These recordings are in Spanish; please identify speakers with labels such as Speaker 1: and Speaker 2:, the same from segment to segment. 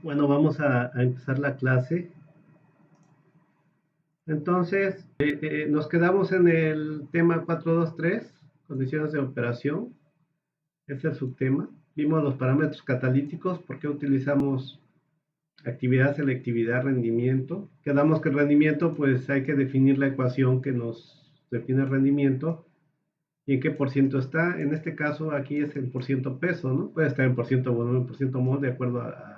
Speaker 1: Bueno, vamos a empezar la clase. Entonces, nos quedamos en el tema 423, condiciones de operación. Este es el subtema. Vimos los parámetros catalíticos, por qué utilizamos actividad, selectividad, rendimiento. Quedamos que el rendimiento, pues hay que definir la ecuación que nos define el rendimiento y en qué por ciento está. En este caso, aquí es en por ciento peso, ¿no? Puede estar en por ciento volumen, por ciento mol, de acuerdo a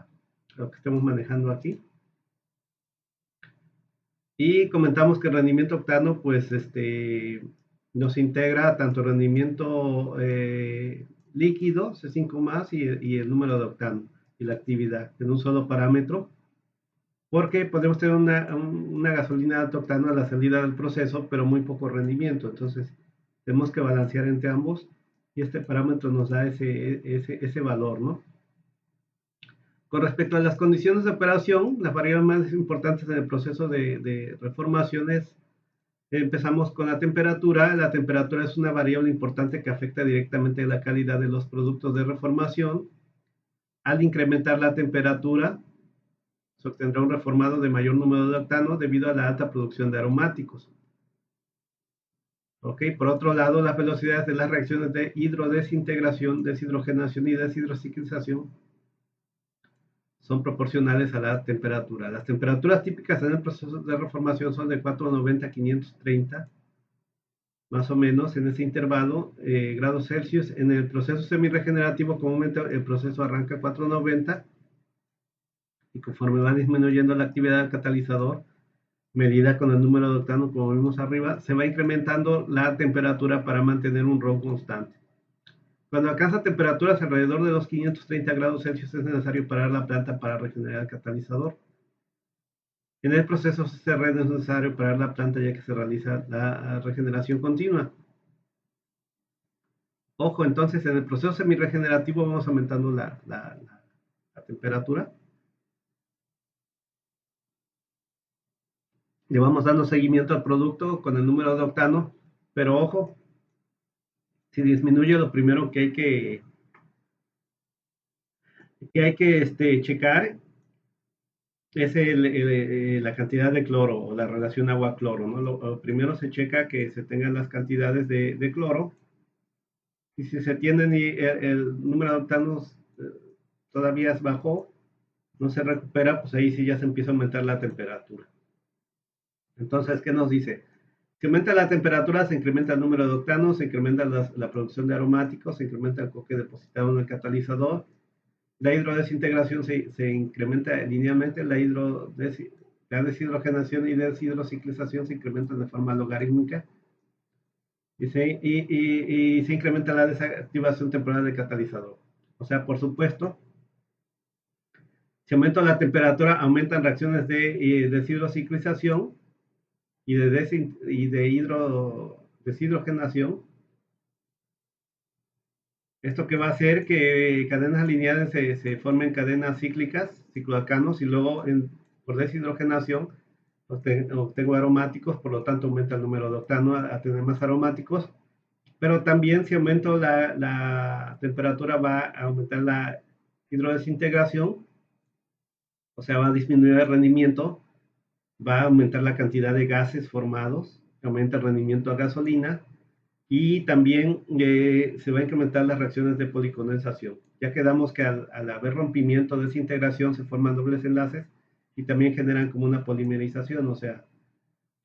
Speaker 1: lo que estemos manejando aquí. Y comentamos que el rendimiento octano, pues, nos integra tanto el rendimiento líquido, C5 más, y el número de octano y la actividad en un solo parámetro, porque podemos tener una gasolina de alto octano a la salida del proceso, pero muy poco rendimiento. Entonces, tenemos que balancear entre ambos y este parámetro nos da ese valor, ¿no? Con respecto a las condiciones de operación, las variables más importantes en el proceso de reformación es. Empezamos con la temperatura. La temperatura es una variable importante que afecta directamente la calidad de los productos de reformación. Al incrementar la temperatura, se obtendrá un reformado de mayor número de octano debido a la alta producción de aromáticos. ¿Ok? Por otro lado, las velocidades de las reacciones de hidrodesintegración, deshidrogenación y deshidrociclización son proporcionales a la temperatura. Las temperaturas típicas en el proceso de reformación son de 490 a 530 más o menos en ese intervalo, grados Celsius. En el proceso semiregenerativo, comúnmente el proceso arranca a 490 y conforme va disminuyendo la actividad del catalizador, medida con el número de octano, como vimos arriba, se va incrementando la temperatura para mantener un RON constante. Cuando alcanza temperaturas alrededor de los 530 grados Celsius es necesario parar la planta para regenerar el catalizador. En el proceso CCR no es necesario parar la planta ya que se realiza la regeneración continua. Ojo, entonces en el proceso semiregenerativo vamos aumentando la temperatura. Le vamos dando seguimiento al producto con el número de octano, pero ojo, si disminuye, lo primero que checar es la cantidad de cloro o la relación agua-cloro, ¿no? Lo primero se checa que se tengan las cantidades de cloro, y si se tienen el número de octanos todavía es bajo, no se recupera, pues ahí sí ya se empieza a aumentar la temperatura. Entonces, ¿qué nos dice? Si aumenta la temperatura, se incrementa el número de octanos, se incrementa la producción de aromáticos, se incrementa el coque depositado en el catalizador, la hidrodesintegración se incrementa linealmente, la deshidrogenación y deshidrociclización se incrementan de forma logarítmica y se incrementa la desactivación temporal del catalizador. O sea, por supuesto, si aumenta la temperatura, aumentan reacciones de deshidrociclización y de deshidrogenación. Esto que va a hacer que cadenas lineales se formen cadenas cíclicas, cicloalcanos, y luego por deshidrogenación obtengo aromáticos, por lo tanto aumenta el número de octano a tener más aromáticos. Pero también si aumento la temperatura va a aumentar la hidrodesintegración, o sea, va a disminuir el rendimiento, va a aumentar la cantidad de gases formados, aumenta el rendimiento a gasolina, y también se va a incrementar las reacciones de policondensación. Ya quedamos que al haber rompimiento, desintegración, se forman dobles enlaces y también generan como una polimerización, o sea,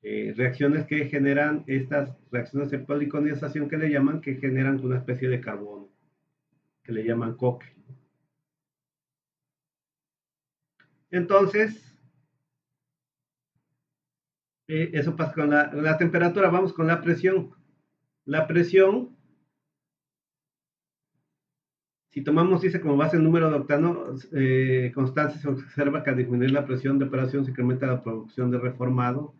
Speaker 1: reacciones que generan estas reacciones de policondensación que le llaman, que generan una especie de carbono, que le llaman coque. Entonces, eso pasa con la temperatura. Vamos con la presión. La presión, si tomamos, dice, como base el número de octanos constante, se observa que al disminuir la presión de operación se incrementa la producción de reformado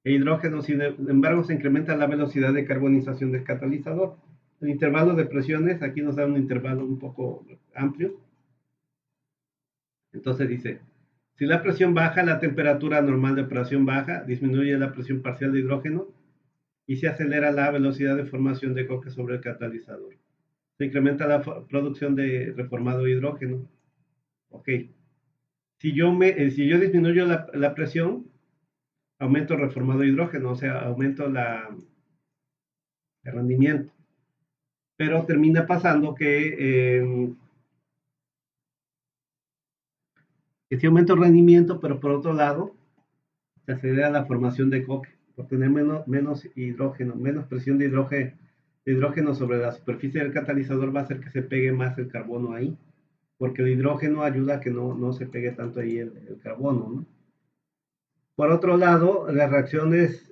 Speaker 1: e hidrógeno. Sin embargo, se incrementa la velocidad de carbonización del catalizador. El intervalo de presiones, aquí nos da un intervalo un poco amplio. Entonces dice, si la presión baja, la temperatura normal de operación baja, disminuye la presión parcial de hidrógeno y se acelera la velocidad de formación de coque sobre el catalizador. Se incrementa la producción de reformado hidrógeno. Ok. Si yo disminuyo la presión, aumento el reformado de hidrógeno, o sea, aumento el rendimiento. Pero termina pasando que sí aumenta el rendimiento, pero por otro lado, se acelera la formación de coque, por tener menos hidrógeno, menos presión de hidrógeno sobre la superficie del catalizador va a hacer que se pegue más el carbono ahí, porque el hidrógeno ayuda a que no se pegue tanto ahí el carbono, ¿no? Por otro lado, las reacciones,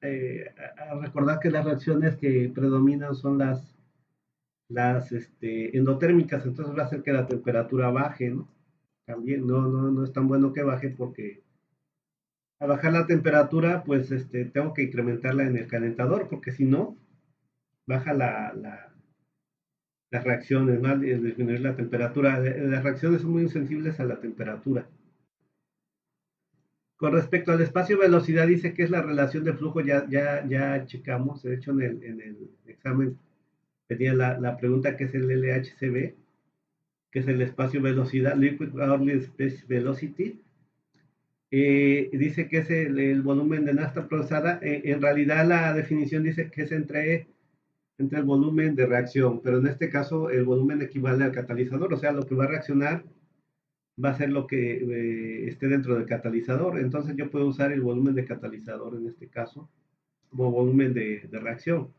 Speaker 1: a recordar que las reacciones que predominan son las endotérmicas, entonces va a hacer que la temperatura baje, ¿no? También no es tan bueno que baje porque al bajar la temperatura, pues tengo que incrementarla en el calentador, porque si no, baja las reacciones, ¿no? Al disminuir la temperatura. Las reacciones son muy sensibles a la temperatura. Con respecto al espacio-velocidad, dice que es la relación de flujo, ya checamos, de hecho en el examen tenía la pregunta que es el LHCb, que es el espacio-velocidad, Liquid Hourly Space Velocity. Dice que es el volumen de nafta procesada. En realidad la definición dice que es entre el volumen de reacción, pero en este caso el volumen equivale al catalizador, o sea, lo que va a reaccionar va a ser lo que esté dentro del catalizador. Entonces yo puedo usar el volumen de catalizador en este caso como volumen de reacción.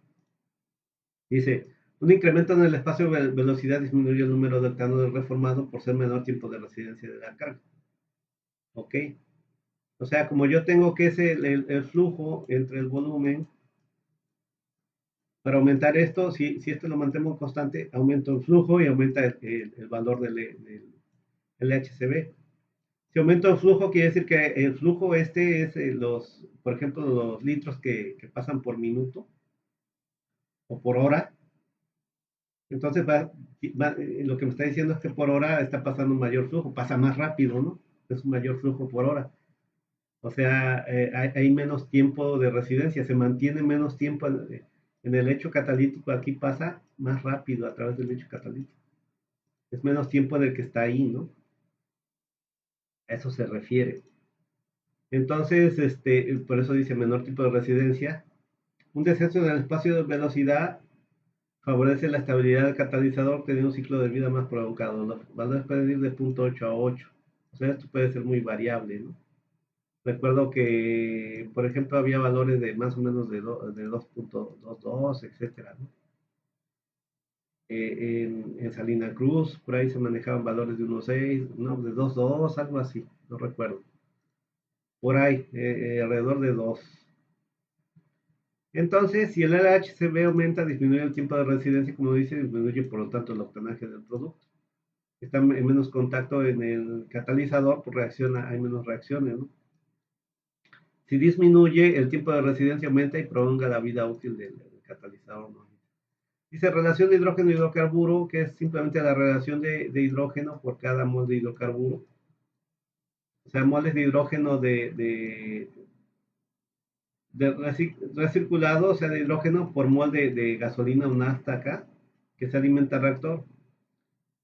Speaker 1: Dice, un incremento en el espacio de velocidad disminuye el número de octanos reformado por ser menor tiempo de residencia de la carga. ¿Ok? O sea, como yo tengo que es el flujo entre el volumen, para aumentar esto, si esto lo mantengo constante, aumento el flujo y aumenta el valor del LHCb. Si aumento el flujo, quiere decir que el flujo este es por ejemplo, los litros que pasan por minuto o por hora. Entonces lo que me está diciendo es que por hora está pasando un mayor flujo, pasa más rápido, ¿no? Es un mayor flujo por hora. O sea, hay menos tiempo de residencia, se mantiene menos tiempo en el hecho catalítico, aquí pasa más rápido a través del hecho catalítico. Es menos tiempo en el que está ahí, ¿no? A eso se refiere. Entonces, por eso dice menor tipo de residencia. Un descenso en el espacio de velocidad favorece la estabilidad del catalizador, teniendo un ciclo de vida más prolongado. Los valores pueden ir de 0.8 a 8. O sea, esto puede ser muy variable, ¿no? Recuerdo que, por ejemplo, había valores de más o menos de 2.22, etcétera, ¿no? En Salina Cruz, por ahí se manejaban valores de 1.6, no, de 2.2, algo así, no recuerdo. Por ahí, alrededor de 2. Entonces, si el LHCb aumenta, disminuye el tiempo de residencia, como dice, disminuye por lo tanto el octanaje del producto. Está en menos contacto en el catalizador, por hay menos reacciones, ¿no? Si disminuye, el tiempo de residencia aumenta y prolonga la vida útil del catalizador, ¿no? Dice relación de hidrógeno-hidrocarburo, que es simplemente la relación de hidrógeno por cada mol de hidrocarburo. O sea, moles de hidrógeno recirculado, o sea, de hidrógeno por mol de gasolina o nafta acá, que se alimenta el reactor.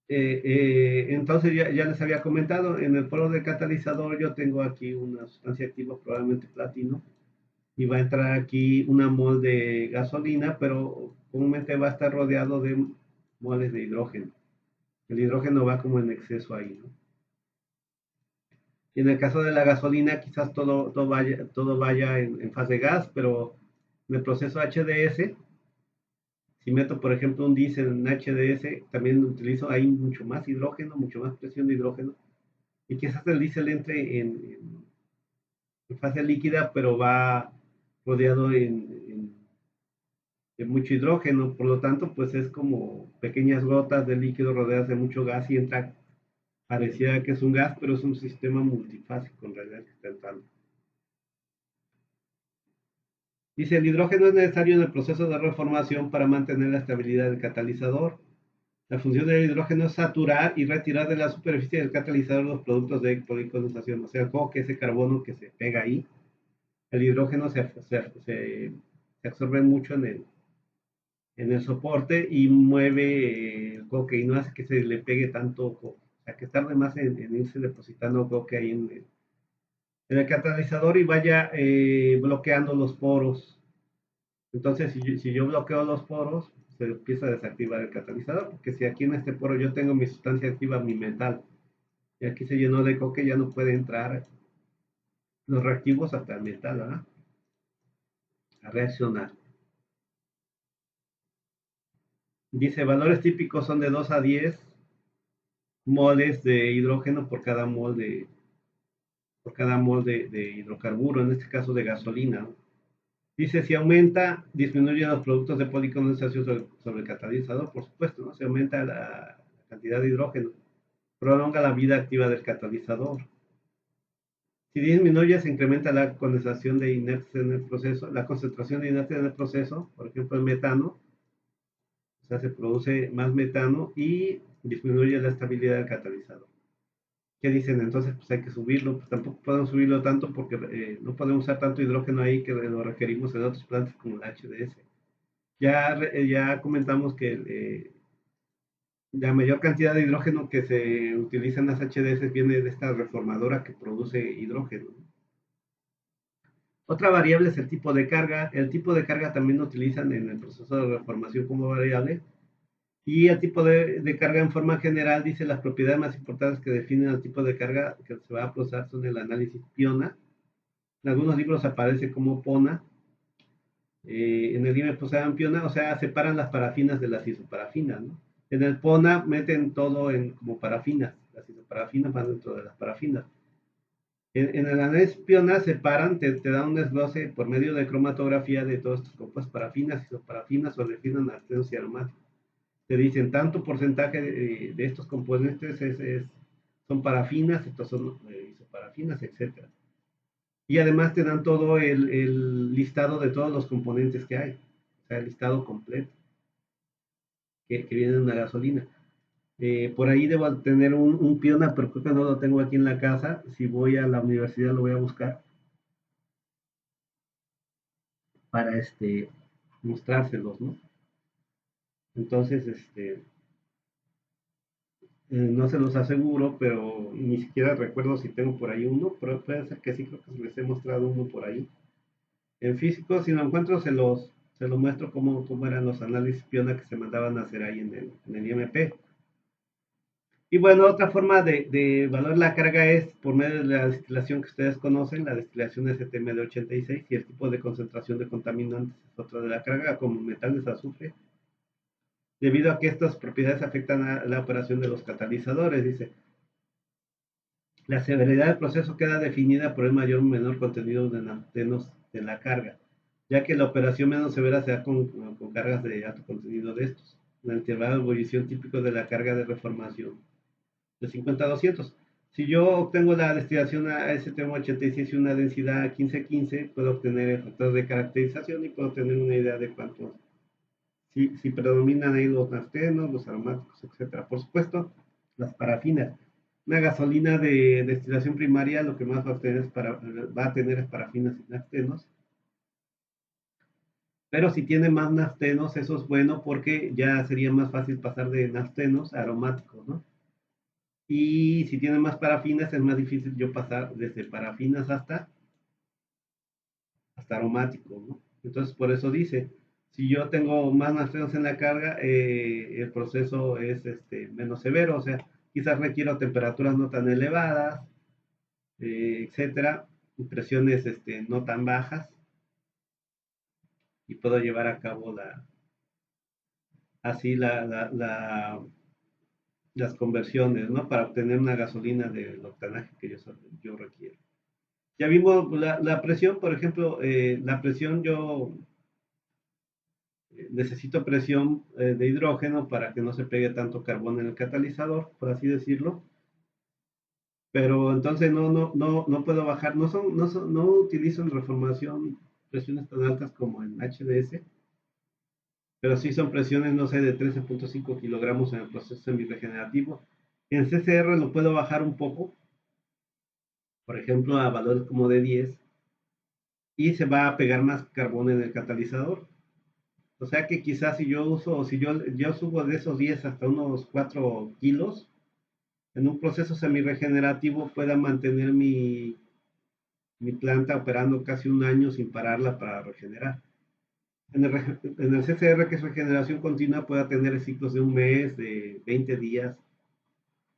Speaker 1: Entonces ya les había comentado, en el polo de catalizador yo tengo aquí una sustancia activa, probablemente platino, y va a entrar aquí una mol de gasolina, pero comúnmente va a estar rodeado de moles de hidrógeno. El hidrógeno va como en exceso ahí, ¿no? Y en el caso de la gasolina, quizás todo vaya en fase gas, pero en el proceso HDS, si meto, por ejemplo, un diésel en HDS, también utilizo ahí mucho más hidrógeno, mucho más presión de hidrógeno, y quizás el diésel entre en fase líquida, pero va rodeado de mucho hidrógeno, por lo tanto, pues es como pequeñas gotas de líquido rodeadas de mucho gas y entra, pareciera que es un gas, pero es un sistema multifásico en realidad que está entrando. Dice, el hidrógeno es necesario en el proceso de reformación para mantener la estabilidad del catalizador. La función del hidrógeno es saturar y retirar de la superficie del catalizador los productos de policondensación, o sea, como que ese carbono que se pega ahí, el hidrógeno se absorbe mucho en el soporte y mueve el coque y no hace que se le pegue tanto sea, que tarde más en irse depositando coque ahí en el catalizador y vaya bloqueando los poros. Entonces, si yo bloqueo los poros, se empieza a desactivar el catalizador, porque si aquí en este poro yo tengo mi sustancia activa, mi metal, y aquí se llenó de coque, ya no puede entrar los reactivos hasta el metal, ¿verdad? A reaccionar. Dice, valores típicos son de 2 a 10 moles de hidrógeno por cada mol de hidrocarburo, en este caso de gasolina, ¿no? Dice, si aumenta, disminuye los productos de policondensación sobre el catalizador, por supuesto, ¿no? Se aumenta la cantidad de hidrógeno, prolonga la vida activa del catalizador. Si disminuye, se incrementa la condensación de inertes en el proceso, la concentración de inertes en el proceso, por ejemplo, el metano, o sea, se produce más metano y disminuye la estabilidad del catalizador. ¿Qué dicen? Entonces, pues hay que subirlo, pues tampoco podemos subirlo tanto porque no podemos usar tanto hidrógeno ahí que lo requerimos en otras plantas como la HDS. Ya comentamos que la mayor cantidad de hidrógeno que se utiliza en las HDS viene de esta reformadora que produce hidrógeno. Otra variable es el tipo de carga. El tipo de carga también lo utilizan en el proceso de reformación como variable. Y el tipo de carga en forma general dice las propiedades más importantes que definen el tipo de carga que se va a procesar son el análisis PIONA. En algunos libros aparece como PONA. En el IME posean PIONA, o sea, separan las parafinas de las isoparafinas, ¿no? En el PONA meten todo como parafinas. Las isoparafinas van dentro de las parafinas. En el análisis PIONA separan, te dan un desglose por medio de cromatografía de todos estos compuestos parafinas, isoparafinas o definen alquenos y aromáticos. Te dicen tanto porcentaje de estos componentes son parafinas, estos son isoparafinas, etc. Y además te dan todo el listado de todos los componentes que hay, o sea, el listado completo que viene en una gasolina. Por ahí debo tener un Piona, pero creo que no lo tengo aquí en la casa. Si voy a la universidad lo voy a buscar para mostrárselos, ¿no? Entonces, no se los aseguro, pero ni siquiera recuerdo si tengo por ahí uno, pero puede ser que sí, creo que les he mostrado uno por ahí. En físico, si lo encuentro, se los muestro cómo eran los análisis Piona que se mandaban a hacer ahí en el IMP. Y bueno, otra forma de evaluar la carga es por medio de la destilación que ustedes conocen, la destilación STM86, y el tipo de concentración de contaminantes es otra de la carga, como metales, azufre, debido a que estas propiedades afectan a la operación de los catalizadores. Dice, la severidad del proceso queda definida por el mayor o menor contenido de naftenos de la carga, ya que la operación menos severa se da con cargas de alto contenido de estos. El intervalo de ebullición típico de la carga de reformación de 50 a 200. Si yo obtengo la destilación a STM86 y una densidad 15-15, puedo obtener el factor de caracterización y puedo tener una idea de cuántos, si predominan ahí los naftenos, los aromáticos, etc. Por supuesto, las parafinas. Una gasolina de destilación primaria lo que más va a tener es parafinas y naftenos. Pero si tiene más naftenos, eso es bueno porque ya sería más fácil pasar de naftenos a aromáticos, ¿no? Y si tiene más parafinas, es más difícil yo pasar desde parafinas hasta aromáticos, ¿no? Entonces, por eso dice, si yo tengo más naftenos en la carga, el proceso es menos severo, o sea, quizás requiero temperaturas no tan elevadas, etcétera, presiones no tan bajas, y puedo llevar a cabo así las conversiones, ¿no? Para obtener una gasolina del octanaje que yo requiero. Ya vimos la presión, por ejemplo, la presión yo necesito presión de hidrógeno para que no se pegue tanto carbón en el catalizador, por así decirlo. Pero entonces no puedo bajar, no utilizo en reformación presiones tan altas como en HDS, pero sí son presiones, no sé, de 13.5 kilogramos en el proceso semiregenerativo. En CCR lo puedo bajar un poco, por ejemplo, a valores como de 10, y se va a pegar más carbón en el catalizador. O sea que quizás si yo subo de esos 10 hasta unos 4 kilos, en un proceso semiregenerativo pueda mantener mi planta operando casi un año sin pararla para regenerar. En el CCR, que es regeneración continua, pueda tener ciclos de un mes, de 20 días,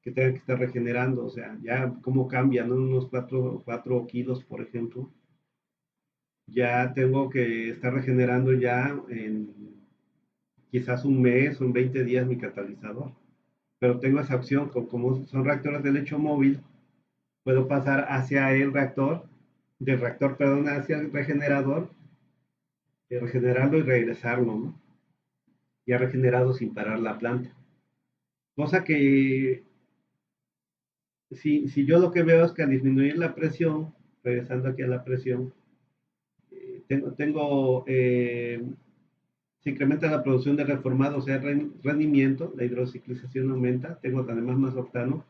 Speaker 1: que tenga que estar regenerando, o sea, ya cómo cambian, ¿no? Unos 4 kilos, por ejemplo, ya tengo que estar regenerando ya en quizás un mes o en 20 días mi catalizador, pero tengo esa opción, como son reactores de lecho móvil, puedo pasar hacia el reactor, del reactor, perdón, hacia el regenerador, regenerarlo y regresarlo, ¿no? Ya regenerado sin parar la planta. Cosa que si yo lo que veo es que al disminuir la presión, regresando aquí a la presión, tengo se incrementa la producción de reformado, o sea, rendimiento, la hidrociclización aumenta, tengo además más octano.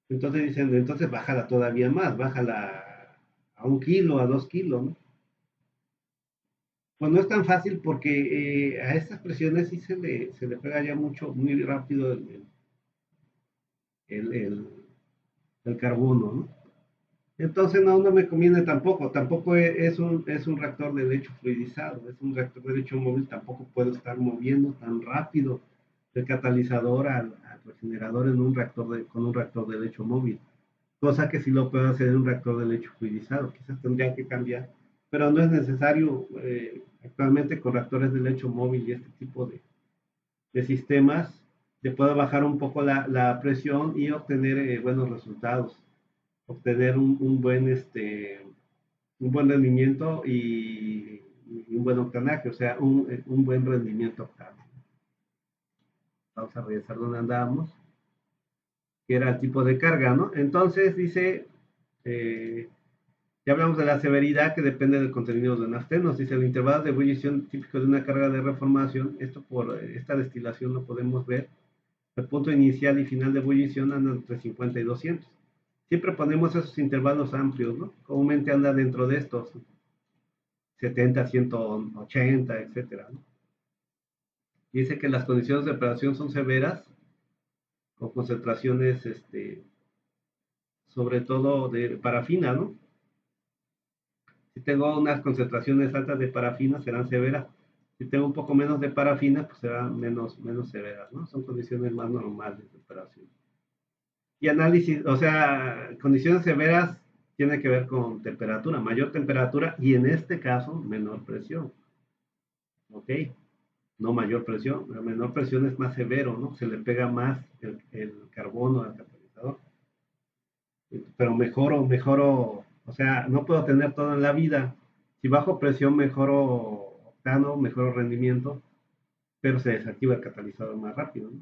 Speaker 1: Entonces dicen, entonces bájala todavía más, bájala a 1 kilo, a 2 kilos, ¿no? Pues no es tan fácil porque a estas presiones sí se le pega ya mucho, muy rápido el, el, el carbono, ¿no? Entonces no me conviene tampoco, tampoco es un reactor de lecho fluidizado, es un reactor de lecho móvil, tampoco puedo estar moviendo tan rápido el catalizador al regenerador con un reactor de lecho móvil, cosa que sí lo puedo hacer en un reactor de lecho fluidizado, quizás tendría que cambiar, pero no es necesario actualmente con reactores de lecho móvil y este tipo de sistemas, se puede bajar un poco la presión y obtener buenos resultados, obtener un buen rendimiento y un buen octanaje, o sea, un buen rendimiento octano. Vamos a regresar donde andábamos, que era el tipo de carga, ¿no? Entonces dice, eh, ya hablamos de la severidad que depende del contenido de naftenos. Dice el intervalo de ebullición típico de una carga de reformación. Esto por esta destilación lo podemos ver. El punto inicial y final de ebullición andan entre 50 y 200. Siempre ponemos esos intervalos amplios, ¿no? Comúnmente anda dentro de estos 70, 180, etcétera, ¿no? Dice que las condiciones de operación son severas, con concentraciones, sobre todo de parafina, ¿no? Si tengo unas concentraciones altas de parafina, serán severas. Si tengo un poco menos de parafina, pues serán menos severas, ¿no? Son condiciones más normales de operación. Y análisis, o sea, condiciones severas tiene que ver con temperatura, mayor temperatura y en este caso menor presión, ¿ok? No mayor presión, la menor presión es más severo, ¿no? Se le pega más el carbono al catalizador. Pero mejoro, o sea, no puedo tener todo en la vida. Si bajo presión mejoro octano, mejoro rendimiento, pero se desactiva el catalizador más rápido, ¿no?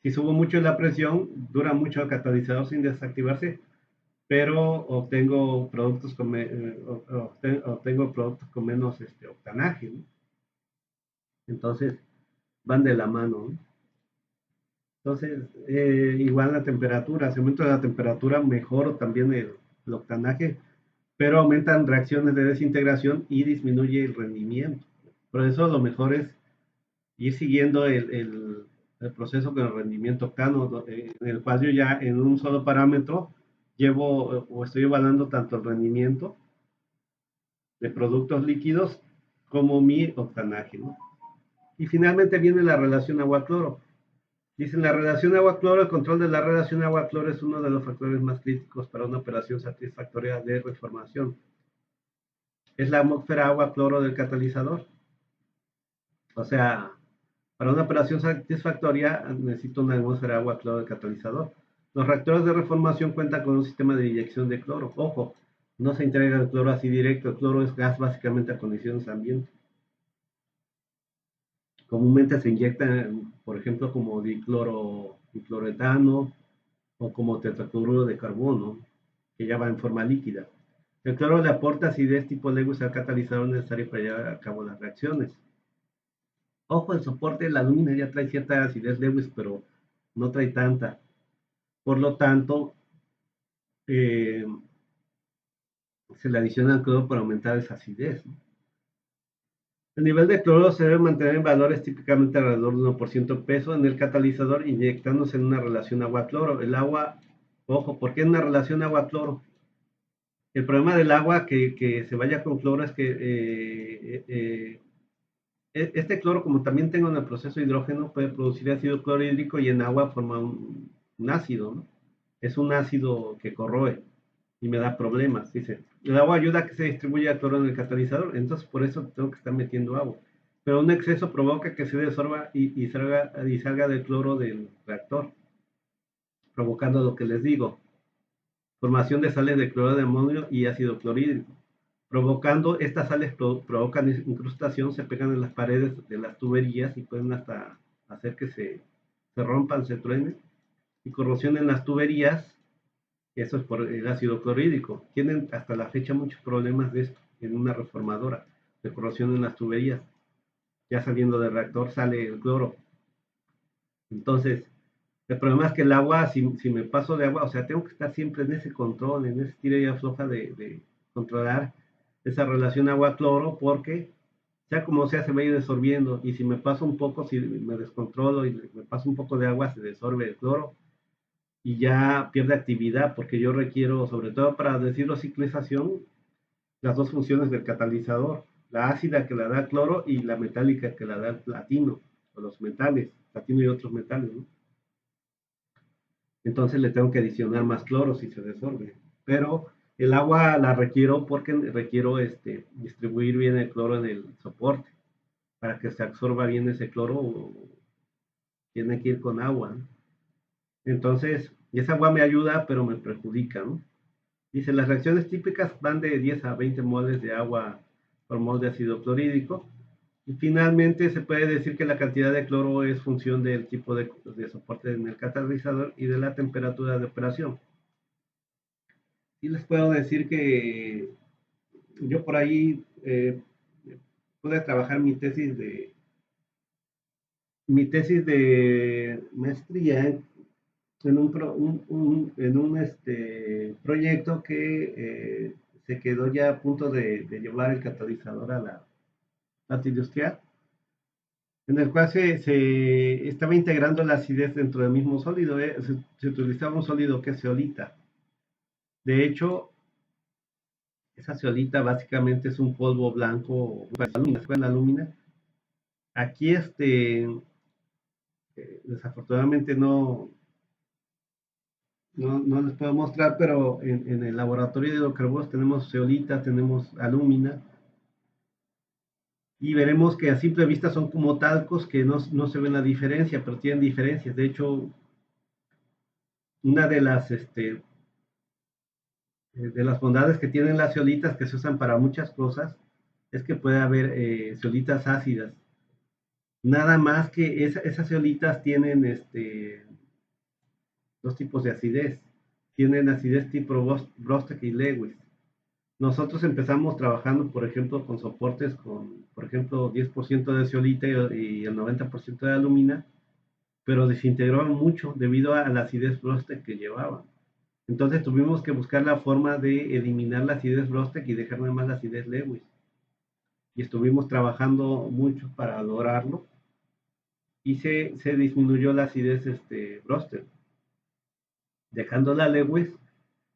Speaker 1: Si subo mucho la presión, dura mucho el catalizador sin desactivarse, pero obtengo productos con menos octanaje, ¿no? Entonces, van de la mano, ¿no? Entonces, igual la temperatura, si aumenta la temperatura, mejoro también el octanaje, pero aumentan reacciones de desintegración y disminuye el rendimiento. Por eso lo mejor es ir siguiendo el proceso con el rendimiento octano, en el cual yo ya en un solo parámetro llevo o estoy evaluando tanto el rendimiento de productos líquidos como mi octanaje, ¿no? Y finalmente viene la relación agua-cloro. Dicen la relación agua-cloro, el control de la relación agua-cloro es uno de los factores más críticos para una operación satisfactoria de reformación. Es la atmósfera agua-cloro del catalizador. O sea, para una operación satisfactoria necesito una atmósfera agua-cloro del catalizador. Los reactores de reformación cuentan con un sistema de inyección de cloro. Ojo, no se integra el cloro así directo. El cloro es gas básicamente a condiciones ambiente. Comúnmente se inyecta, por ejemplo, como dicloroetano o como tetracloruro de carbono, que ya va en forma líquida. El cloro le aporta acidez tipo Lewis al catalizador necesario para llevar a cabo las reacciones. Ojo, el soporte de la alumina ya trae cierta acidez Lewis, pero no trae tanta. Por lo tanto, eh, se le adiciona el cloro para aumentar esa acidez, ¿no? El nivel de cloro se debe mantener en valores típicamente alrededor de 1% peso en el catalizador, inyectándose en una relación agua-cloro. El agua, ojo, ¿por qué en una relación agua-cloro? El problema del agua que se vaya con cloro es que este cloro, como también tengo en el proceso hidrógeno, puede producir ácido clorhídrico y en agua forma un ácido, ¿no? Es un ácido que corroe y me da problemas. Dice, el agua ayuda a que se distribuya el cloro en el catalizador, entonces por eso tengo que estar metiendo agua. Pero un exceso provoca que se desorba y salga del cloro del reactor, provocando lo que les digo, formación de sales de cloro de amonio y ácido clorhídrico. Provocando, estas sales provocan incrustación, se pegan en las paredes de las tuberías y pueden hasta hacer que se rompan, se truenen, y corrosión en las tuberías. Eso es por el ácido clorhídrico. Tienen hasta la fecha muchos problemas de esto en una reformadora, de corrosión en las tuberías. Ya saliendo del reactor sale el cloro. Entonces, el problema es que el agua, si me paso de agua, o sea, tengo que estar siempre en ese control, en ese tira y afloja de controlar esa relación agua-cloro, porque sea como sea, se va a ir desorbiendo. Y si me paso un poco, si me descontrolo y me paso un poco de agua, se desorbe el cloro y ya pierde actividad, porque yo requiero, sobre todo para deshidrociclización, las dos funciones del catalizador, la ácida que la da el cloro y la metálica que la da el platino, o los metales, platino y otros metales, ¿no? Entonces le tengo que adicionar más cloro si se desorbe. Pero el agua la requiero porque requiero distribuir bien el cloro en el soporte. Para que se absorba bien ese cloro, tiene que ir con agua, ¿no? Entonces, esa agua me ayuda, pero me perjudica, ¿no? Dice, las reacciones típicas van de 10 a 20 moles de agua por mol de ácido clorhídrico. Y finalmente se puede decir que la cantidad de cloro es función del tipo de soporte en el catalizador y de la temperatura de operación. Y les puedo decir que yo por ahí pude trabajar mi tesis de maestría en un proyecto que se quedó ya a punto de llevar el catalizador a la planta industrial, en el cual se estaba integrando la acidez dentro del mismo sólido. Se utilizaba un sólido que es zeolita. De hecho, esa zeolita básicamente es un polvo blanco, la alúmina. Aquí, desafortunadamente no les puedo mostrar, pero en el laboratorio de hidrocarburos tenemos zeolita, tenemos alúmina, y veremos que a simple vista son como talcos que no se ven la diferencia, pero tienen diferencias. De hecho, una de las bondades que tienen las zeolitas, que se usan para muchas cosas, es que puede haber zeolitas ácidas. Nada más que esas zeolitas tienen dos tipos de acidez. Tienen acidez tipo Brostek y Lewis. Nosotros empezamos trabajando, por ejemplo, con soportes con, por ejemplo, 10% de zeolita y el 90% de alumina, pero desintegraban mucho debido a la acidez Brostek que llevaban. Entonces tuvimos que buscar la forma de eliminar la acidez Brostek y dejar nada más la acidez Lewis. Y estuvimos trabajando mucho para lograrlo y se disminuyó la acidez Brostek, dejando la Lewis.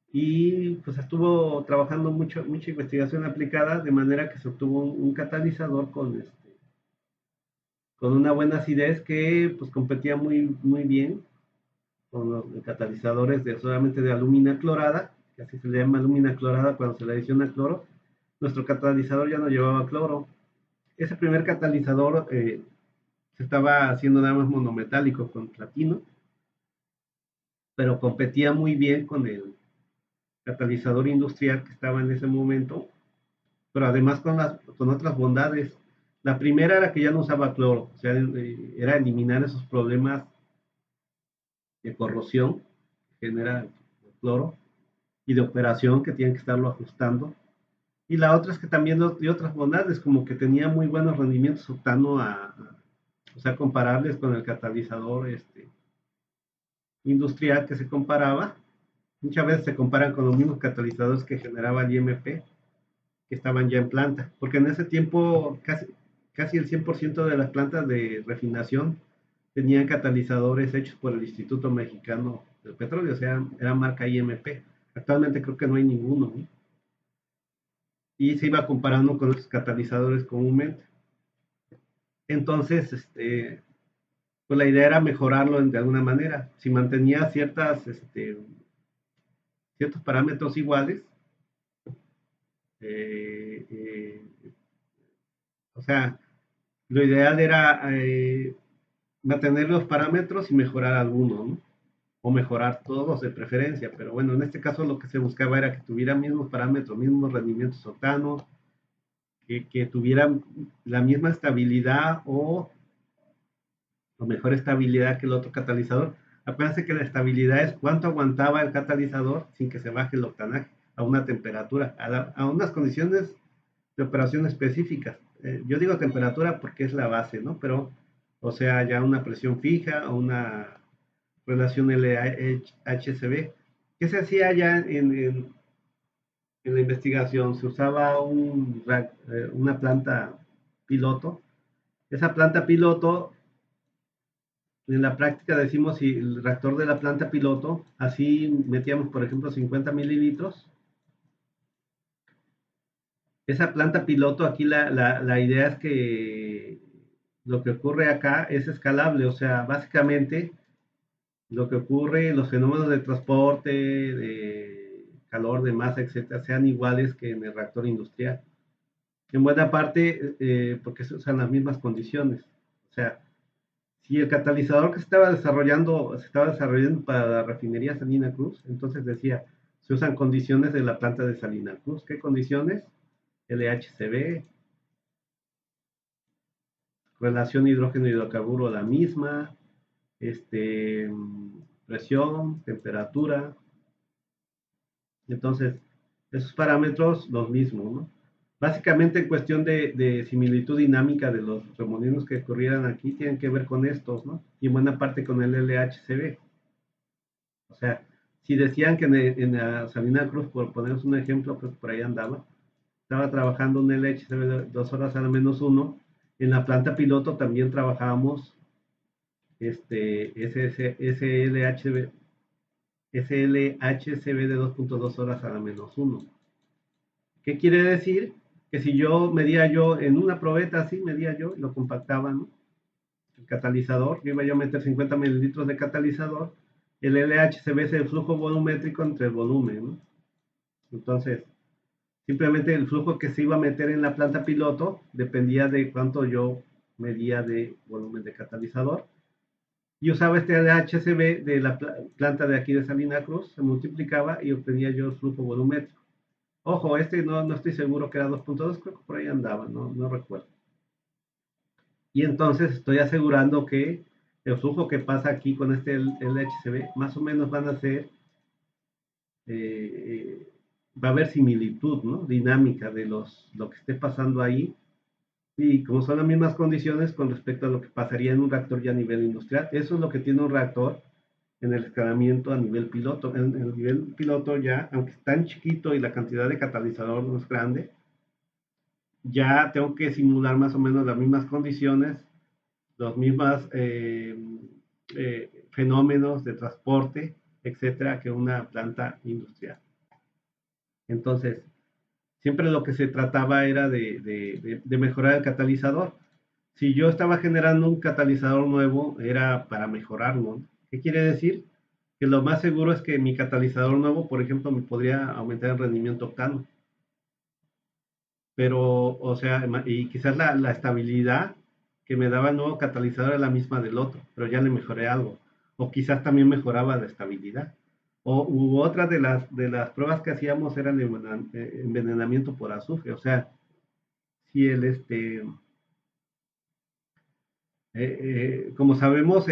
Speaker 1: Y pues estuvo trabajando mucha investigación aplicada, de manera que se obtuvo un catalizador con una buena acidez que pues competía muy bien con los catalizadores solamente de alumina clorada, que así se le llama alumina clorada cuando se le adiciona cloro. Nuestro catalizador ya no llevaba cloro. Ese primer catalizador se estaba haciendo nada más monometálico con platino, pero competía muy bien con el catalizador industrial que estaba en ese momento, pero además con otras bondades. La primera era que ya no usaba cloro, o sea, era eliminar esos problemas de corrosión que genera el cloro y de operación que tienen que estarlo ajustando. Y la otra es que también dio otras bondades, como que tenía muy buenos rendimientos octano o sea, comparables con el catalizador industrial que se comparaba. Muchas veces se comparan con los mismos catalizadores que generaba el IMP, que estaban ya en planta, porque en ese tiempo casi el 100% de las plantas de refinación tenían catalizadores hechos por el Instituto Mexicano del Petróleo, o sea, era marca IMP. Actualmente creo que no hay ninguno, ¿no? Y se iba comparando con los catalizadores comúnmente. Entonces, pues la idea era mejorarlo de alguna manera. Si mantenía ciertos parámetros iguales, eh, eh, o sea, lo ideal era mantener los parámetros y mejorar alguno, ¿no? O mejorar todos de preferencia, pero bueno, en este caso lo que se buscaba era que tuviera mismos parámetros, mismos rendimientos octanos, que tuviera la misma estabilidad o mejor estabilidad que el otro catalizador. Acuérdense que la estabilidad es cuánto aguantaba el catalizador sin que se baje el octanaje a una temperatura, a unas condiciones de operación específicas. Yo digo temperatura porque es la base, ¿no? Pero, o sea, ya una presión fija o una relación LHCb. ¿Qué se hacía ya en la investigación? Se usaba una planta piloto. Esa planta piloto, en la práctica decimos si el reactor de la planta piloto, así metíamos, por ejemplo, 50 mililitros. Esa planta piloto, aquí la idea es que lo que ocurre acá es escalable, o sea, básicamente lo que ocurre, los fenómenos de transporte, de calor, de masa, etcétera, sean iguales que en el reactor industrial. En buena parte, porque se usan las mismas condiciones. O sea, si el catalizador que se estaba desarrollando para la refinería Salina Cruz, entonces decía, se usan condiciones de la planta de Salina Cruz. ¿Qué condiciones? LHCb, relación hidrógeno-hidrocarburo la misma, este, presión, temperatura. Entonces, esos parámetros los mismos, ¿no? Básicamente en cuestión de similitud dinámica de los remolinos que ocurrieran aquí, tienen que ver con estos, ¿no? Y en buena parte con el LHCb. O sea, si decían que en la Salina Cruz, por ponerles un ejemplo, pues por ahí andaba, estaba trabajando un LHCb de 2 horas a la menos uno, en la planta piloto también trabajábamos SLHCb, SLHCb de 2.2 horas a la menos uno. ¿Qué quiere decir? Que si yo medía yo en una probeta así, medía yo, lo compactaba, ¿no? El catalizador, yo iba a meter 50 mililitros de catalizador, el LHCb es el flujo volumétrico entre el volumen, ¿no? Entonces, simplemente el flujo que se iba a meter en la planta piloto dependía de cuánto yo medía de volumen de catalizador. Y usaba este LHCb de la planta de aquí de Salina Cruz, se multiplicaba y obtenía yo el flujo volumétrico. Ojo, no estoy seguro que era 2.2, creo que por ahí andaba, no recuerdo. Y entonces estoy asegurando que el flujo que pasa aquí con este LHCb, más o menos van a ser, eh, va a haber similitud, ¿no? Dinámica de lo que esté pasando ahí. Y como son las mismas condiciones con respecto a lo que pasaría en un reactor ya a nivel industrial, eso es lo que tiene un reactor en el escalamiento a nivel piloto. En el nivel piloto ya, aunque es tan chiquito y la cantidad de catalizador no es grande, ya tengo que simular más o menos las mismas condiciones, los mismos fenómenos de transporte, etcétera, que una planta industrial. Entonces, siempre lo que se trataba era de mejorar el catalizador. Si yo estaba generando un catalizador nuevo, era para mejorarlo. ¿Qué quiere decir? Que lo más seguro es que mi catalizador nuevo, por ejemplo, me podría aumentar el rendimiento octano. Pero, o sea, y quizás la estabilidad que me daba el nuevo catalizador era la misma del otro, pero ya le mejoré algo. O quizás también mejoraba la estabilidad. Otra de las pruebas que hacíamos era el envenenamiento por azufre. O sea, si como sabemos,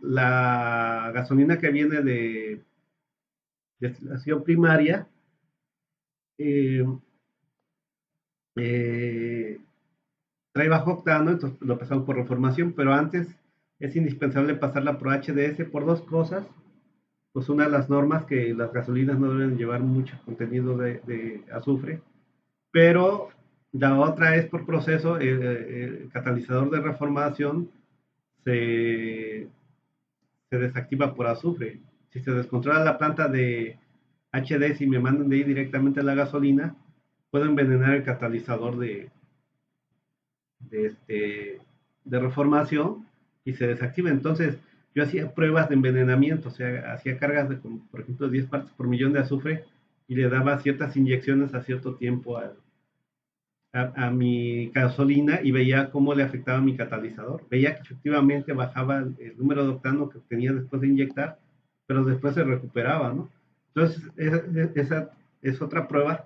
Speaker 1: la gasolina que viene de destilación primaria, eh, eh, trae bajo octano, entonces lo pasamos por reformación, pero antes es indispensable pasarla por HDS por dos cosas. Pues una de las normas que las gasolinas no deben llevar mucho contenido de azufre, pero La otra es por proceso, el catalizador de reformación se, se desactiva por azufre. Si se descontrola la planta de HDS y me mandan de ahí directamente a la gasolina, puedo envenenar el catalizador de, este, de reformación y se desactiva. Entonces, yo hacía pruebas de envenenamiento, o sea, hacía cargas de, por ejemplo, 10 partes por millón de azufre y le daba ciertas inyecciones a cierto tiempo a mi gasolina y veía cómo le afectaba a mi catalizador. Veía que efectivamente bajaba el número de octano que obtenía después de inyectar, pero después se recuperaba, ¿no? Entonces, esa es otra prueba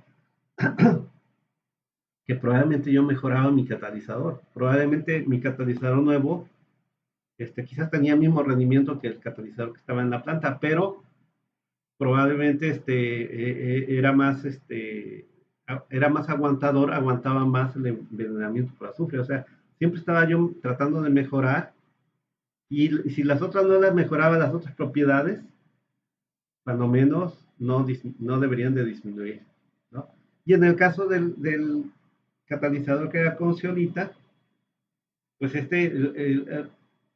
Speaker 1: que probablemente yo mejoraba mi catalizador. Probablemente mi catalizador nuevo, quizás tenía el mismo rendimiento que el catalizador que estaba en la planta, pero probablemente era más aguantador, aguantaba más el envenenamiento por azufre. O sea, siempre estaba yo tratando de mejorar y si las otras no las mejoraba, las otras propiedades, cuando menos no deberían de disminuir, ¿no? Y en el caso del catalizador que era con zeolita, pues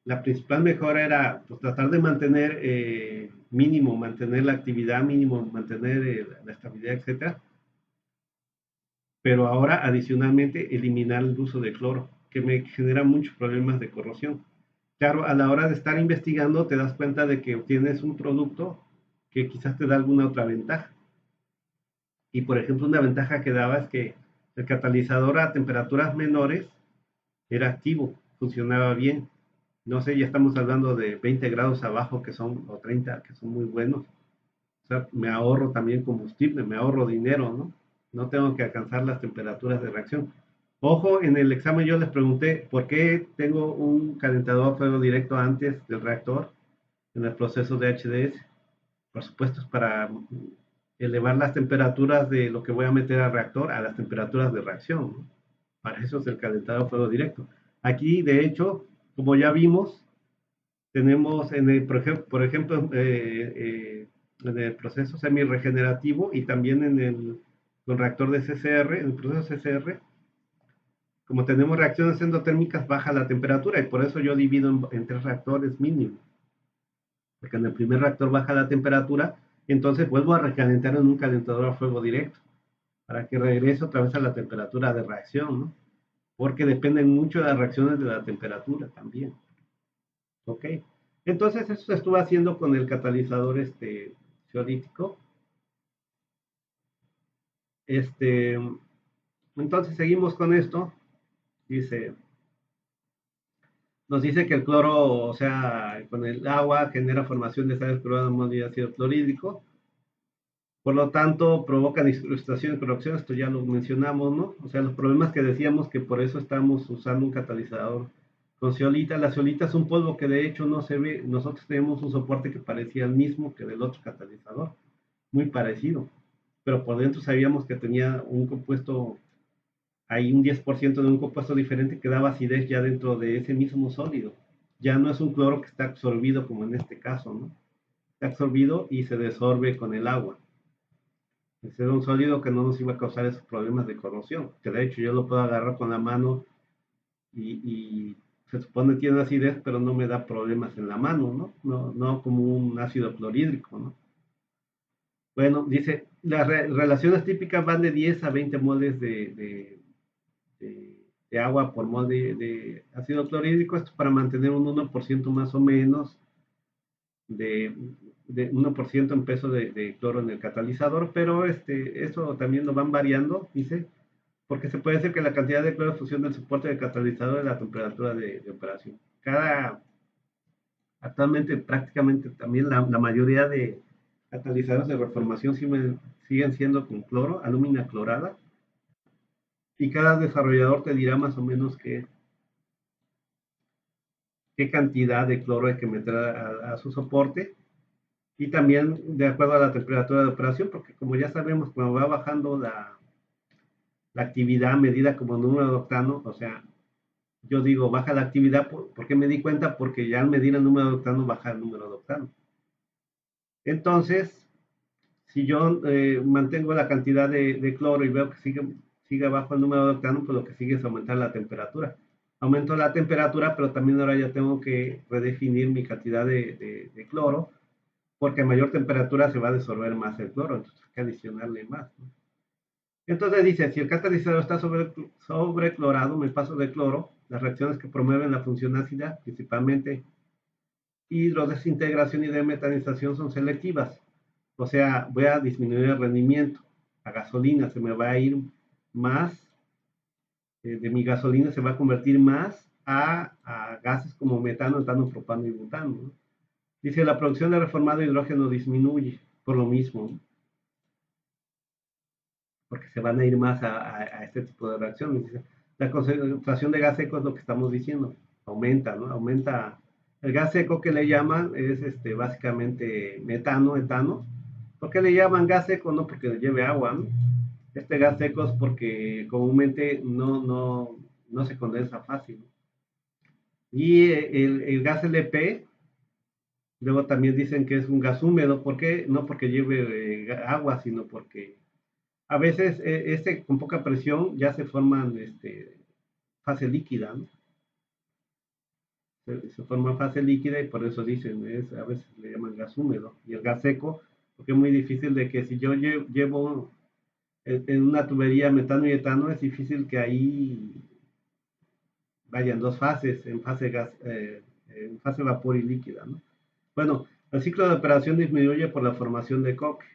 Speaker 1: la principal mejora era pues, tratar de mantener mínimo, mantener la actividad mínimo, mantener la estabilidad, etcétera, pero ahora adicionalmente eliminar el uso de cloro, que me genera muchos problemas de corrosión. Claro, a la hora de estar investigando te das cuenta de que obtienes un producto que quizás te da alguna otra ventaja. Y por ejemplo, una ventaja que daba es que el catalizador a temperaturas menores era activo, funcionaba bien. No sé, ya estamos hablando de 20 grados abajo que son, o 30, que son muy buenos. O sea, me ahorro también combustible, me ahorro dinero, ¿no? No tengo que alcanzar las temperaturas de reacción. Ojo, en el examen yo les pregunté por qué tengo un calentador a fuego directo antes del reactor en el proceso de HDS. Por supuesto, es para elevar las temperaturas de lo que voy a meter al reactor a las temperaturas de reacción, ¿no? Para eso es el calentador a fuego directo. Aquí, de hecho, como ya vimos, tenemos por ejemplo en el proceso semi-regenerativo y también con reactor de CCR, en el proceso CCR, como tenemos reacciones endotérmicas, baja la temperatura y por eso yo divido en tres reactores mínimo. Porque en el primer reactor baja la temperatura, entonces vuelvo a recalentar en un calentador a fuego directo para que regrese otra vez a la temperatura de reacción, ¿no? Porque dependen mucho de las reacciones de la temperatura también. ¿Ok? Entonces eso se estuvo haciendo con el catalizador zeolítico. Este, entonces seguimos con esto. Dice, nos dice que el cloro, o sea, con el agua genera formación de sales cloradas de ácido clorhídrico. Por lo tanto, provoca discrustación y corrosión, esto ya lo mencionamos, ¿no? O sea, los problemas que decíamos que por eso estamos usando un catalizador con zeolita. La zeolita es un polvo que de hecho no se ve. Nosotros tenemos un soporte que parecía el mismo que del otro catalizador, muy parecido, pero por dentro sabíamos que tenía un compuesto, hay un 10% de un compuesto diferente que daba acidez ya dentro de ese mismo sólido. Ya no es un cloro que está absorbido como en este caso, ¿no? Está absorbido y se desorbe con el agua. Ese era un sólido que no nos iba a causar esos problemas de corrosión, que de hecho yo lo puedo agarrar con la mano y se supone que tiene acidez, pero no me da problemas en la mano, ¿no? No como un ácido clorhídrico, ¿no? Bueno, dice, las relaciones típicas van de 10 a 20 moles de agua por mol de ácido clorhídrico, esto para mantener un 1% más o menos de, de 1% en peso de cloro en el catalizador, pero eso también lo van variando, dice, porque se puede decir que la cantidad de cloro en función del soporte del catalizador es la temperatura de operación. Actualmente prácticamente también la mayoría de catalizadores de reformación siguen siendo con cloro, alúmina clorada, y cada desarrollador te dirá más o menos qué cantidad de cloro hay que meter a su soporte y también de acuerdo a la temperatura de operación, porque como ya sabemos, cuando va bajando la actividad medida como número de octano, o sea, yo digo baja la actividad, ¿por qué me di cuenta? Porque ya al medir el número de octano baja el número de octano. Entonces, si yo mantengo la cantidad de cloro y veo que sigue bajo el número de octano, pues lo que sigue es aumentar la temperatura. Aumento la temperatura, pero también ahora ya tengo que redefinir mi cantidad de cloro, porque a mayor temperatura se va a disolver más el cloro, entonces hay que adicionarle más, ¿no? Entonces dice, si el catalizador está sobreclorado, me paso de cloro, las reacciones que promueven la función ácida, principalmente hidrodesintegración y demetanización, son selectivas. O sea, voy a disminuir el rendimiento. A gasolina se me va a ir más, de mi gasolina se va a convertir más a gases como metano, etano, propano y butano, ¿no? Dice, la producción de reformado hidrógeno disminuye por lo mismo, ¿no? Porque se van a ir más a este tipo de reacciones. Dice, la concentración de gas seco es lo que estamos diciendo, aumenta, ¿no? Aumenta. El gas seco que le llaman es básicamente metano, etano. ¿Por qué le llaman gas seco? No porque lleve agua, ¿no? Este gas seco es porque comúnmente no se condensa fácil, ¿no? Y el gas LP, luego también dicen que es un gas húmedo. ¿Por qué? No porque lleve agua, sino porque a veces con poca presión ya se forman fase líquida, ¿no? Se forma fase líquida y por eso dicen, a veces le llaman gas húmedo. Y el gas seco, porque es muy difícil de que si yo llevo en una tubería metano y etano, es difícil que ahí vayan dos fases, en fase vapor y líquida, ¿no? Bueno, el ciclo de operación disminuye por la formación de coque,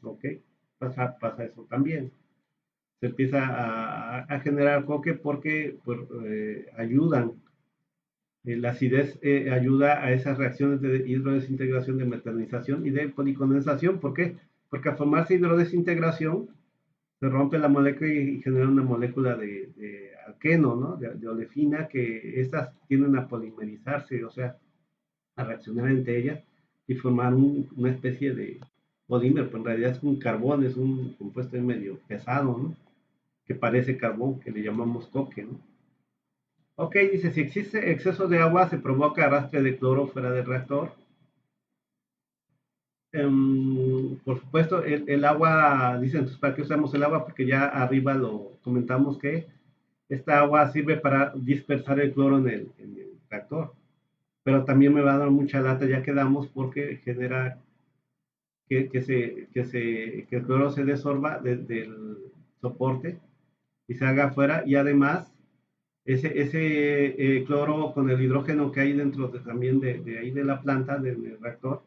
Speaker 1: ¿ok? Pasa eso también. Se empieza a generar coque porque ayudan, la acidez ayuda a esas reacciones de hidrodesintegración, de metanización y de policondensación. ¿Por qué? Porque al formarse hidrodesintegración se rompe la molécula y genera una molécula de alqueno, ¿no? De olefina, que estas tienden a polimerizarse, o sea, a reaccionar entre ellas y formar una especie de polímero, pero en realidad es un carbón, es un compuesto medio pesado, ¿no? Que parece carbón, que le llamamos coque, ¿no? Ok, dice, si existe exceso de agua, se provoca arrastre de cloro fuera del reactor. Por supuesto, el agua, dicen, entonces, ¿para qué usamos el agua? Porque ya arriba lo comentamos que esta agua sirve para dispersar el cloro en el reactor. Pero también me va a dar mucha lata, ya quedamos, porque genera que el cloro se desorba del soporte y se haga afuera, y además ese cloro con el hidrógeno que hay dentro también de ahí de la planta, del reactor,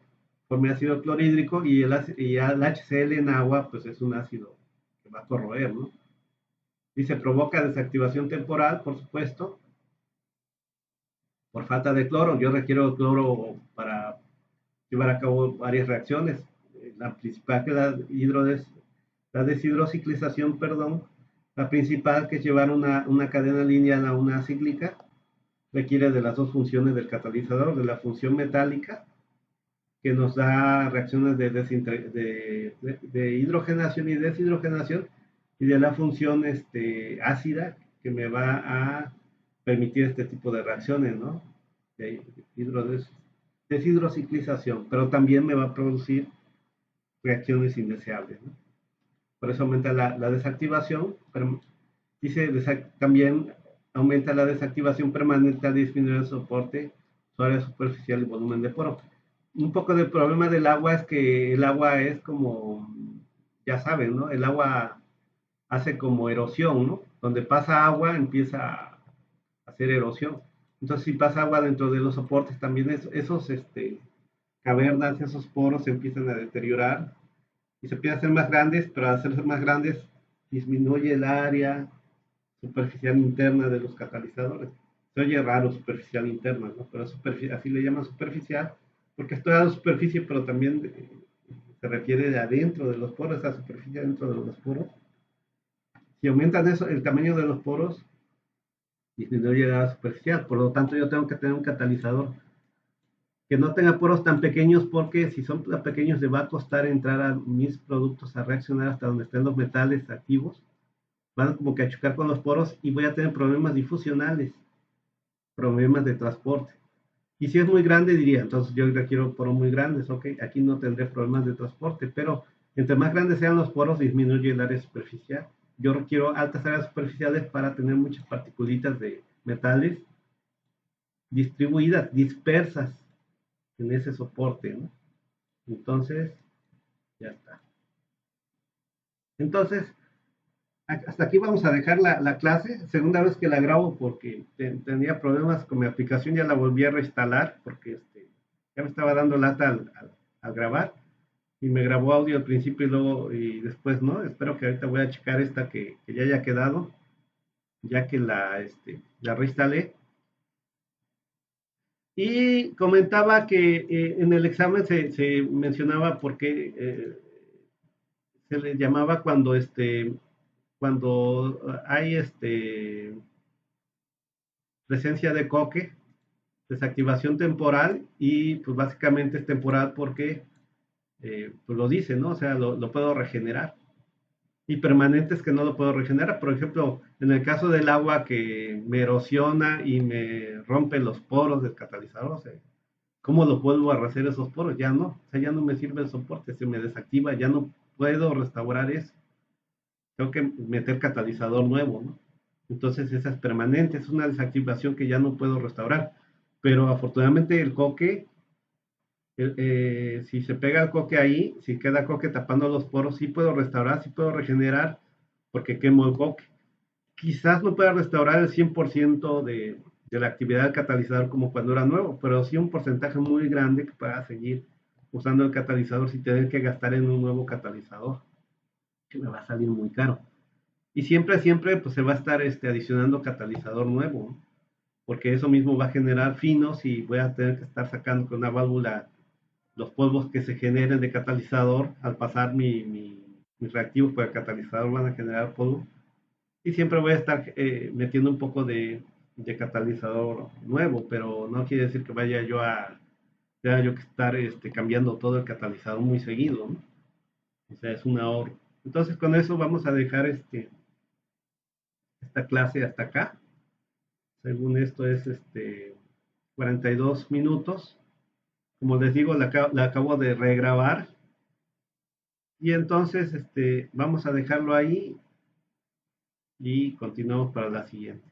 Speaker 1: forma ácido clorhídrico, y el HCl en agua, pues es un ácido que va a corroer, ¿no? Y se provoca desactivación temporal, por supuesto, por falta de cloro. Yo requiero cloro para llevar a cabo varias reacciones. La principal que la deshidrociclización, perdón, la principal, que es llevar una cadena lineal a una cíclica, requiere de las dos funciones del catalizador, de la función metálica, que nos da reacciones de hidrogenación y deshidrogenación, y de la función ácida, que me va a permitir este tipo de reacciones, ¿no? De deshidrociclización, pero también me va a producir reacciones indeseables, ¿no? Por eso aumenta la desactivación, pero dice también aumenta la desactivación permanente al disminuir el soporte, su área superficial y volumen de poro. Un poco del problema del agua es que el agua es como, ya saben, ¿no? El agua hace como erosión, ¿no? Donde pasa agua empieza a hacer erosión. Entonces, si pasa agua dentro de los soportes, también esos cavernas, esos poros se empiezan a deteriorar y se empiezan a hacer más grandes, pero al hacerse más grandes disminuye el área superficial interna de los catalizadores. Se oye raro, superficial interna, ¿no? Pero así le llaman superficial, porque es toda la superficie, pero también se refiere de adentro de los poros, esa superficie dentro de los poros. Si aumentan eso, el tamaño de los poros, disminuye la superficial. Por lo tanto, yo tengo que tener un catalizador que no tenga poros tan pequeños, porque si son tan pequeños le va a costar entrar a mis productos a reaccionar hasta donde estén los metales activos. Van como que a chocar con los poros y voy a tener problemas difusionales, problemas de transporte. Y si es muy grande, diría, entonces yo requiero poros muy grandes, ok, aquí no tendré problemas de transporte, pero entre más grandes sean los poros, disminuye el área superficial. yo requiero altas áreas superficiales para tener muchas partículas de metales distribuidas, dispersas en ese soporte, ¿no? Entonces, ya está. Entonces, hasta aquí vamos a dejar la clase. Segunda vez que la grabo porque tenía problemas con mi aplicación, ya la volví a reinstalar porque ya me estaba dando lata al grabar y me grabó audio al principio y luego y después no. Espero que ahorita voy a checar esta que ya haya quedado, ya que la reinstalé. Y comentaba que en el examen se mencionaba por qué se le llamaba cuando hay presencia de coque, desactivación temporal, y pues básicamente es temporal porque pues lo dice, ¿no? O sea, lo puedo regenerar. Y permanente es que no lo puedo regenerar. Por ejemplo, en el caso del agua que me erosiona y me rompe los poros del catalizador, o sea, ¿cómo lo vuelvo a rehacer esos poros? Ya no, o sea, ya no me sirve el soporte, se me desactiva, ya no puedo restaurar eso. Tengo que meter catalizador nuevo, ¿no? Entonces esa es permanente, es una desactivación que ya no puedo restaurar. Pero afortunadamente el coque, si se pega el coque ahí, si queda coque tapando los poros, sí puedo restaurar, sí puedo regenerar, porque quemo el coque. Quizás no pueda restaurar el 100% de la actividad del catalizador como cuando era nuevo, pero sí un porcentaje muy grande que pueda seguir usando el catalizador sin tener que gastar en un nuevo catalizador, que me va a salir muy caro. Y siempre, pues se va a estar adicionando catalizador nuevo, ¿no? Porque eso mismo va a generar finos y voy a tener que estar sacando con una válvula los polvos que se generen de catalizador al pasar mis reactivos por el catalizador van a generar polvo. Y siempre voy a estar metiendo un poco de catalizador nuevo, pero no quiere decir que tenga yo que estar cambiando todo el catalizador muy seguido, ¿no? O sea, es un ahorro. Entonces, con eso vamos a dejar esta clase hasta acá. Según esto es 42 minutos. Como les digo, la acabo de regrabar. Y entonces vamos a dejarlo ahí y continuamos para la siguiente.